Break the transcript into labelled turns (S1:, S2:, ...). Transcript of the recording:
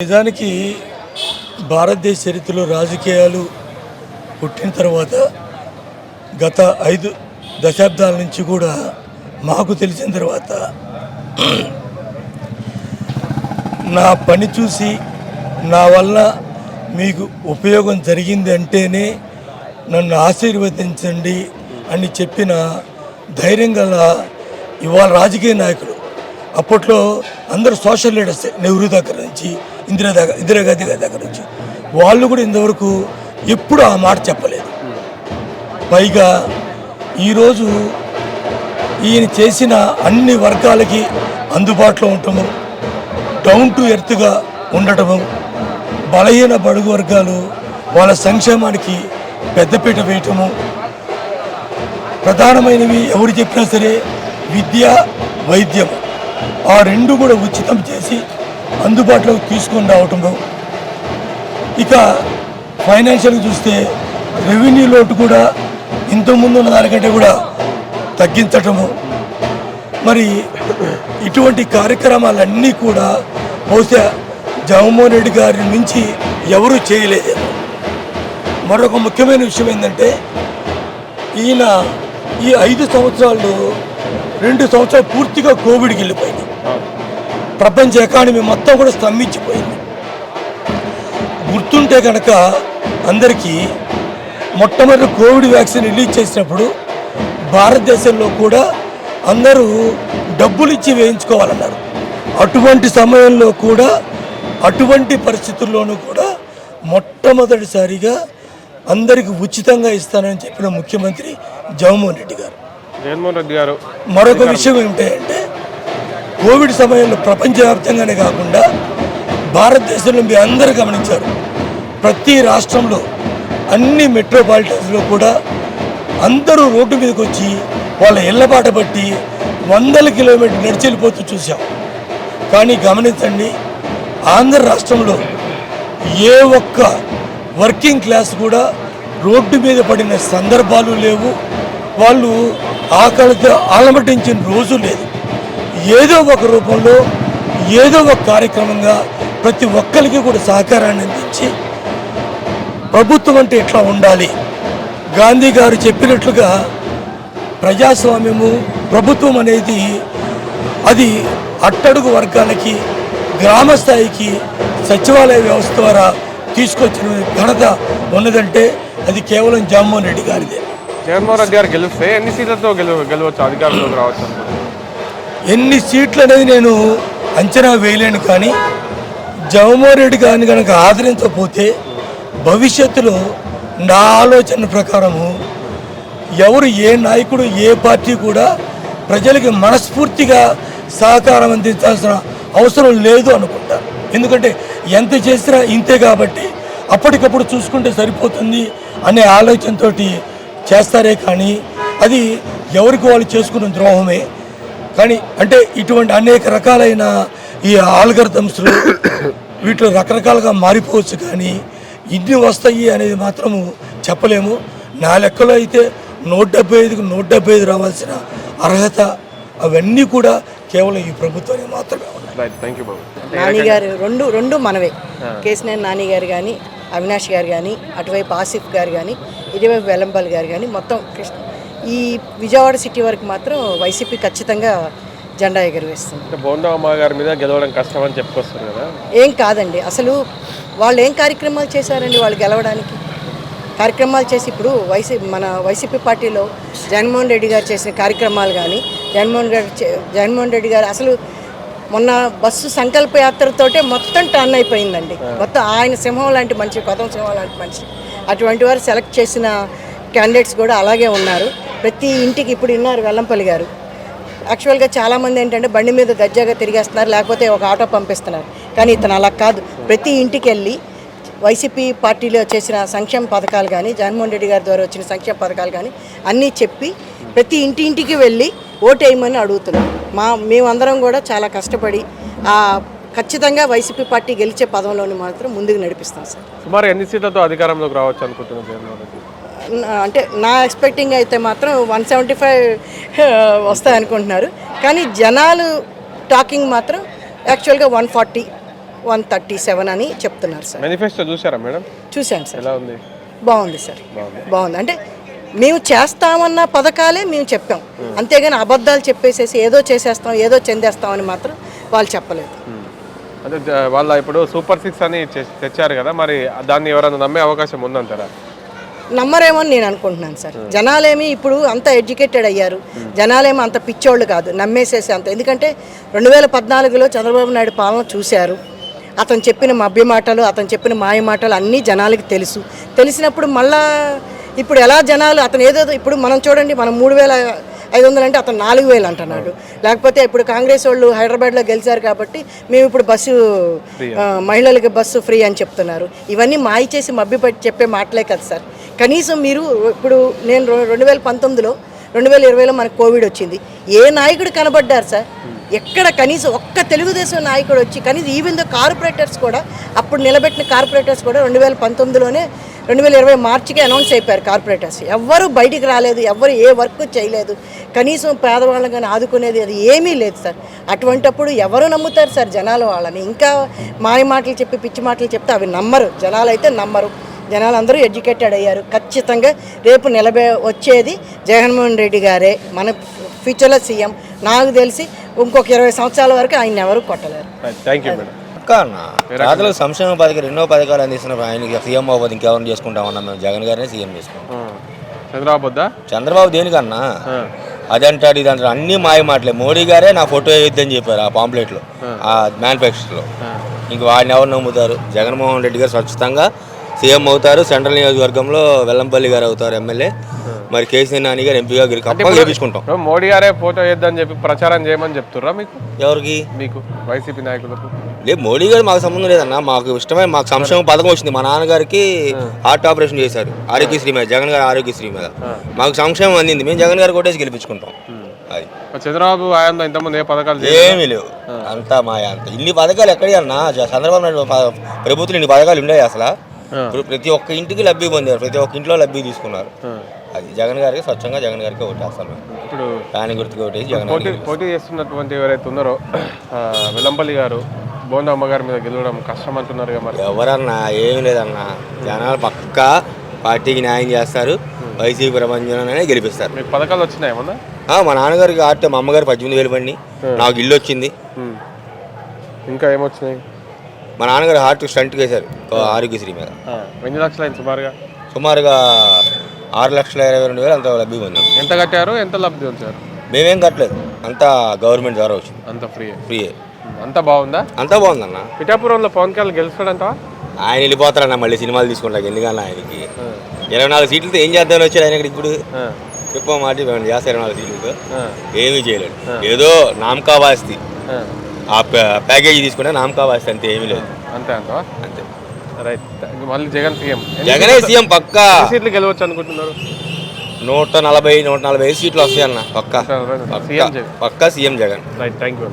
S1: నిజానికి భారతదేశ చరిత్రలో రాజకీయాలు పుట్టిన తర్వాత గత 5 దశాబ్దాల నుంచి కూడా మాకు తెలిసిన తర్వాత నా పని చూసి నా వల్ల మీకు ఉపయోగం జరిగింది అంటేనే నన్ను ఆశీర్వదించండి అని చెప్పిన ధైర్యం గల ఇవాళ రాజకీయ నాయకులు. అప్పట్లో అందరూ సోషల్ లీడర్స్, నెహ్రూ దగ్గర నుంచి ఇందిరాగాంధీ దగ్గర నుంచి వాళ్ళు కూడా ఇంతవరకు ఎప్పుడు ఆ మాట చెప్పలేదు. పైగా ఈరోజు ఈయన చేసిన అన్ని వర్గాలకి అందుబాటులో ఉండటము, డౌన్ టు ఎర్త్గా ఉండటము, బలహీన బడుగు వర్గాలు వాళ్ళ సంక్షేమానికి పెద్దపీట వేయటము, ప్రధానమైనవి ఎవరు చెప్పినా సరే విద్య వైద్యం ఆ రెండు కూడా ఉచితం చేసి అందుబాటులోకి తీసుకొని రావటము. ఇక ఫైనాన్షియల్గా చూస్తే రెవెన్యూ లోటు కూడా ఇంతకుముందు ఉన్న దానికంటే కూడా తగ్గించటము. మరి ఇటువంటి కార్యక్రమాలన్నీ కూడా బహుశా జగన్మోహన్ రెడ్డి గారి నుంచి ఎవరూ చేయలేదు. మరొక ముఖ్యమైన విషయం ఏంటంటే ఈయన ఈ 5 సంవత్సరాల్లో 2 సంవత్సరాలు పూర్తిగా కోవిడ్కి వెళ్ళిపోయింది. ప్రపంచ ఎకానమీ మొత్తం కూడా స్తంభించిపోయింది. గుర్తుంటే కనుక అందరికీ మొట్టమొదటి కోవిడ్ వ్యాక్సిన్ రిలీజ్ చేసినప్పుడు భారతదేశంలో కూడా అందరూ డబ్బులు ఇచ్చి వేయించుకోవాలన్నారు. అటువంటి సమయంలో కూడా అటువంటి పరిస్థితుల్లోనూ కూడా మొట్టమొదటిసారిగా అందరికి ఉచితంగా ఇస్తానని చెప్పిన ముఖ్యమంత్రి జగన్మోహన్ రెడ్డి గారు. మరొక విషయం ఏమిటంటే కోవిడ్ సమయంలో ప్రపంచవ్యాప్తంగానే కాకుండా భారతదేశంలో మీ అందరూ గమనించారు, ప్రతి రాష్ట్రంలో అన్ని మెట్రోపాలిటన్స్లో కూడా అందరూ రోడ్డు మీదకి వచ్చి వాళ్ళ ఇళ్లబాట బట్టి 100 కిలోమీటర్లు నడిచి వెళ్ళిపోతూ చూసాం. కానీ గమనించండి, ఆంధ్ర రాష్ట్రంలో ఏ ఒక్క వర్కింగ్ క్లాస్ కూడా రోడ్డు మీద పడిన సందర్భాలు లేవు. వాళ్ళు ఆకలితో అలమటించిన రోజు లేదు. ఏదో ఒక రూపంలో ఏదో ఒక కార్యక్రమంగా ప్రతి ఒక్కరికి కూడా సహకారాన్ని అందించి ప్రభుత్వం అంటే ఎట్లా ఉండాలి, గాంధీ గారు చెప్పినట్లుగా ప్రజాస్వామ్యము ప్రభుత్వం అనేది అది అట్టడుగు వర్గాలకి గ్రామ స్థాయికి సచివాలయ వ్యవస్థ ద్వారా తీసుకొచ్చిన ఘనత ఉన్నదంటే అది కేవలం జగన్మోహన్ రెడ్డి గారిదే.
S2: జగన్మోహన్ రెడ్డి గారు గెలిస్తే ఎన్ని సీట్లతో గెలవచ్చు, అధికారంలోకి రావచ్చు?
S1: ఎన్ని సీట్లు అనేది నేను అంచనా వేయలేను. కానీ జగన్మోహన్ రెడ్డి గారిని కనుక ఆదరించకపోతే భవిష్యత్తులో నా ఆలోచన ప్రకారము ఎవరు ఏ నాయకుడు ఏ పార్టీ కూడా ప్రజలకి మనస్ఫూర్తిగా సహకారం అందించాల్సిన అవసరం లేదు అనుకుంటా. ఎందుకంటే ఎంత చేసినా ఇంతే కాబట్టి అప్పటికప్పుడు చూసుకుంటే సరిపోతుంది అనే ఆలోచనతో చేస్తారే. కానీ అది ఎవరికి వాళ్ళు చేసుకున్న ద్రోహమే. కానీ అంటే ఇటువంటి అనేక రకాలైన ఈ ఆల్గరిథమ్స్లు వీటిలో రకరకాలుగా మారిపోవచ్చు. కానీ ఇన్ని వస్తాయి అనేది మాత్రము చెప్పలేము. నా లెక్కలో అయితే 175కు 175 రావాల్సిన అర్హత అవన్నీ కూడా కేవలం ఈ ప్రభుత్వానికి మాత్రమే ఉన్నాయి.
S3: నాని గారు రెండు మనవే. కేసినేని నాని గారు కానీ, అవినాష్ గారు కానీ, అటువైపు ఆసిఫ్ గారు కానీ, ఇటువైపు వెల్లంపల్లి గారు కానీ, మొత్తం ఈ విజయవాడ సిటీ వరకు మాత్రం వైసీపీ ఖచ్చితంగా జెండా ఎగురవేస్తుంది.
S2: బోండమ్మ గారి మీద గెలవడం కష్టం అని చెప్పుకొస్తారు కదా.
S3: ఏం కాదండి, అసలు వాళ్ళు ఏం కార్యక్రమాలు చేశారండి వాళ్ళు గెలవడానికి? కార్యక్రమాలు చేసి ఇప్పుడు మన వైసీపీ పార్టీలో జగన్మోహన్ రెడ్డి గారు చేసిన కార్యక్రమాలు కానీ, జగన్మోహన్ రెడ్డి గారు అసలు మొన్న బస్సు సంకల్ప యాత్రతోటే మొత్తం టర్న్ అయిపోయిందండి. మొత్తం ఆయన సింహం లాంటి మనిషి, కొత్త సింహం లాంటి మనిషి. అటువంటి వారు సెలెక్ట్ చేసిన క్యాండిడేట్స్ కూడా అలాగే ఉన్నారు. ప్రతి ఇంటికి ఇప్పుడు ఉన్నారు వెల్లంపల్లి గారు. యాక్చువల్గా చాలామంది ఏంటంటే బండి మీద దర్జాగా తిరిగేస్తున్నారు, లేకపోతే ఒక ఆటో పంపిస్తున్నారు. కానీ ఇతను అలా కాదు. ప్రతి ఇంటికి వెళ్ళి వైసీపీ పార్టీలో చేసిన సంక్షేమ పథకాలు కానీ, జగన్మోహన్ రెడ్డి గారి ద్వారా వచ్చిన సంక్షేమ పథకాలు కానీ అన్నీ చెప్పి ప్రతి ఇంటింటికి వెళ్ళి ఓటేయమని అడుగుతున్నాం. మేమందరం కూడా చాలా కష్టపడి ఖచ్చితంగా వైసీపీ పార్టీ గెలిచే పదంలోని మాత్రం ముందుకు నడిపిస్తాం సార్.
S2: సుమారు ఎన్ని సీట్లతో అధికారంలోకి రావచ్చు అనుకుంటున్నాను?
S3: అంటే నా ఎక్స్పెక్టింగ్ అయితే మాత్రం 175 వస్తాయి అనుకుంటున్నారు. కానీ జనాలు టాకింగ్ మాత్రం యాక్చువల్గా 140 137 అని చెప్తున్నారు సార్.
S2: మేనిఫెస్టో చూసారా మేడం?
S3: చూశాను సార్.
S2: ఎలా ఉంది?
S3: బాగుంది సార్, బాగుంది. అంటే మేము చేస్తామన్న పథకాలే మేము చెప్పాం, అంతేగాని అబద్ధాలు చెప్పేసేసి ఏదో చేసేస్తాం ఏదో చెందేస్తాం అని మాత్రం వాళ్ళు చెప్పలేదు.
S2: అంటే వాళ్ళ ఇప్పుడు సూపర్ 6 అని తెచ్చారు కదా, మరి దాన్ని ఎవరైనా నమ్మే అవకాశం ఉందంటారా?
S3: నమ్మరేమో అని నేను అనుకుంటున్నాను సార్. జనాలేమి ఇప్పుడు అంత ఎడ్యుకేటెడ్ అయ్యారు, జనాలేమో అంత పిచ్చోళ్ళు కాదు నమ్మేసేసి అంత. ఎందుకంటే 2014లో చంద్రబాబు నాయుడు పాలన చూశారు, అతను చెప్పిన మభ్య మాటలు అతను చెప్పిన మాయ మాటలు అన్నీ జనాలకి తెలిసినప్పుడు మళ్ళా ఇప్పుడు ఎలా జనాలు అతను ఏదో ఇప్పుడు మనం చూడండి, మనం 3,500 అంటే అతను 4,000 అంటున్నాడు. లేకపోతే ఇప్పుడు కాంగ్రెస్ వాళ్ళు హైదరాబాద్లో గెలిచారు కాబట్టి మేము ఇప్పుడు బస్సు మహిళలకి బస్సు ఫ్రీ అని చెప్తున్నారు. ఇవన్నీ మాయ చేసి మభ్యపట్టి చెప్పే మాటలే కదా సార్. కనీసం మీరు ఇప్పుడు నేను 2019లో 2020లో మనకు కోవిడ్ వచ్చింది, ఏ నాయకుడు కనబడ్డారు సార్? ఎక్కడ కనీసం ఒక్క తెలుగుదేశం నాయకుడు వచ్చి కనీసం ఈవెన్ దో కార్పొరేటర్స్ కూడా అప్పుడు నిలబెట్టిన కార్పొరేటర్స్ కూడా 2019లోనే 2020 మార్చికి అనౌన్స్ అయిపోయారు కార్పొరేటర్స్. ఎవ్వరూ బయటికి రాలేదు, ఎవ్వరు ఏ వర్క్ చేయలేదు, కనీసం పేదవాళ్ళని కానీ ఆదుకునేది అది ఏమీ లేదు సార్. అటువంటప్పుడు ఎవరు నమ్ముతారు సార్ జనాలు వాళ్ళని? ఇంకా మాయ మాటలు చెప్పి పిచ్చి మాటలు చెప్తే అవి నమ్మరు, జనాలు అయితే నమ్మరు. జనాలు అందరూ ఎడ్యుకేటెడ్ అయ్యారు. ఖచ్చితంగా రేపు వచ్చేది జగన్మోహన్ రెడ్డి గారే మన ఫ్యూచర్లో సీఎం. నాకు తెలిసి ఇంకొక 20 సంవత్సరాల వరకు ఆయన ఎవరు కొట్టలేరు.
S2: Thank you madam.
S4: పేదలకు సంక్షేమ పథకాలు ఎన్నో పథకాలు అందిస్తున్న ఆయనకి సీఎం అవ్వదు, ఇంకెవరిని చేసుకుంటామన్నా మేము జగన్ గారినే సీఎం చేసుకుంటాం.
S2: చంద్రబాబు వద్దా?
S4: చంద్రబాబు దేనికన్నా అదంటాడు ఇది అంటాడు, అన్ని మాయ మాటలే. మోడీ గారే నా ఫోటో వేయొద్దని చెప్పారు ఆ పాంప్లెట్లో, ఆ మేనిఫెస్టోలో. ఇంక వాడిని ఎవరు నమ్ముతారు? జగన్మోహన్ రెడ్డి గారు స్వచ్ఛతంగా సీఎం అవుతారు. సెంట్రల్ నియోజకవర్గంలో వెల్లంపల్లి గారు అవుతారు ఎమ్మెల్యే. మరి కేసీఆర్ నాని గారు ఎంపీగా గెలుచుకుంటాం.
S2: మోడీ గారే ఫోటో వేద్దని చెప్పి ప్రచారం చేయమని చెప్తుర్రా మీకు?
S4: ఎవరికి?
S2: మీకు వైసీపీ నాయకులకు.
S4: లేదు, మోడీ గారు మాకు సంబంధం లేదన్నా. మాకు ఇష్టమైన మాకు సంక్షేమ పథకం వచ్చింది. మా నాన్నగారికి హార్ట్ ఆపరేషన్ చేశారు ఆరోగ్యశ్రీ మీద, జగన్ గారు ఆరోగ్యశ్రీ మీద. మాకు సంక్షేమం అందింది, మేము జగన్ గారు కొట్టేసి గెలిపించుకుంటాం. అది
S2: చంద్రబాబు ఆయంలో ఇంతకుముందు ఏ పథకాలు
S4: ఏమీ లేవు, అంతా మాయా. అంత ఇన్ని పథకాలు ఎక్కడి అన్నా? చంద్రబాబు నాయుడు ప్రభుత్వం ఇన్ని పథకాలు ఉన్నాయి అసలు? ఇప్పుడు ప్రతి ఒక్క ఇంటికి లబ్ధి పొందారు, ప్రతి ఒక్క ఇంట్లో లబ్ధి తీసుకున్నారు. అది జగన్ గారికి స్వచ్ఛంగా జగన్ గారికి ఓటేస్తాను. ఇప్పుడు దాని గుర్తుకు ఓటేసి జగన్
S2: పోటీ చేస్తున్నటువంటి ఎవరైతే ఉన్నారో వెల్లంపల్లి గారు బోండా అమ్మగారి మీద గెలవడం కష్టం అంటున్నారు కదా, మరి
S4: ఎవరన్నా? ఏమి లేదన్నా, జనాలు పక్కా పార్టీకి న్యాయం చేస్తారు, వైసీపీ ప్రపంచంలోనే గెలిపిస్తారు.
S2: మీకు పథకాలు వచ్చినాయి ఏమన్నా?
S4: మా నాన్నగారికి ఆర్ట్, మా అమ్మగారు 18,000 బండి, నాకు ఇల్లు వచ్చింది.
S2: ఇంకా ఏమొచ్చినాయి?
S4: మా నాన్నగారు హార్ట్ స్టంట్ వేశారు ఆరోగ్యశ్రీ మీద.
S2: ఎన్ని లక్షలు అయింది సుమారుగా?
S4: సుమారుగా 6,22,000 అంత లబ్ధి పొందాం.
S2: ఎంత కట్టారు, ఎంత లబ్ధి వచ్చారు?
S4: మేమేం కట్టలేదు, అంతా గవర్నమెంట్ ద్వారా వచ్చింది,
S2: అంత ఫ్రీయే.
S4: అంతా
S2: బాగుందా?
S4: అంతా బాగుందన్న.
S2: పిఠాపురంలో పవన్ కళ్యాణ్ గెలుస్తాడంట.
S4: ఆయన వెళ్ళిపోతారన్న, మళ్ళీ సినిమాలు తీసుకుంటాక. ఎందుకన్నా ఆయనకి 24 సీట్లతో ఏం చేద్దామని వచ్చాడు ఆయన ఇక్కడ? ఇప్పుడు చెప్ప మాట చేస్తారు 24 సీట్లతో ఏమీ చేయలేడు. ఏదో నామకా వాస్తి, ఆ ప్యాకేజీ తీసుకుంటే నామకా వాస్తి, అంతే, ఏమీ లేదు.
S2: అంతే
S4: అంతే.
S2: రైట్. మళ్ళీ జగన్ సీఎం.
S4: జగనే సీఎం పక్కా.
S2: సీట్లు గెలవచ్చు అనుకుంటున్నారు?
S4: 140-145 సీట్లు వస్తాయన్న పక్కా. పక్కా CM Jagan.
S2: Right. Thank you.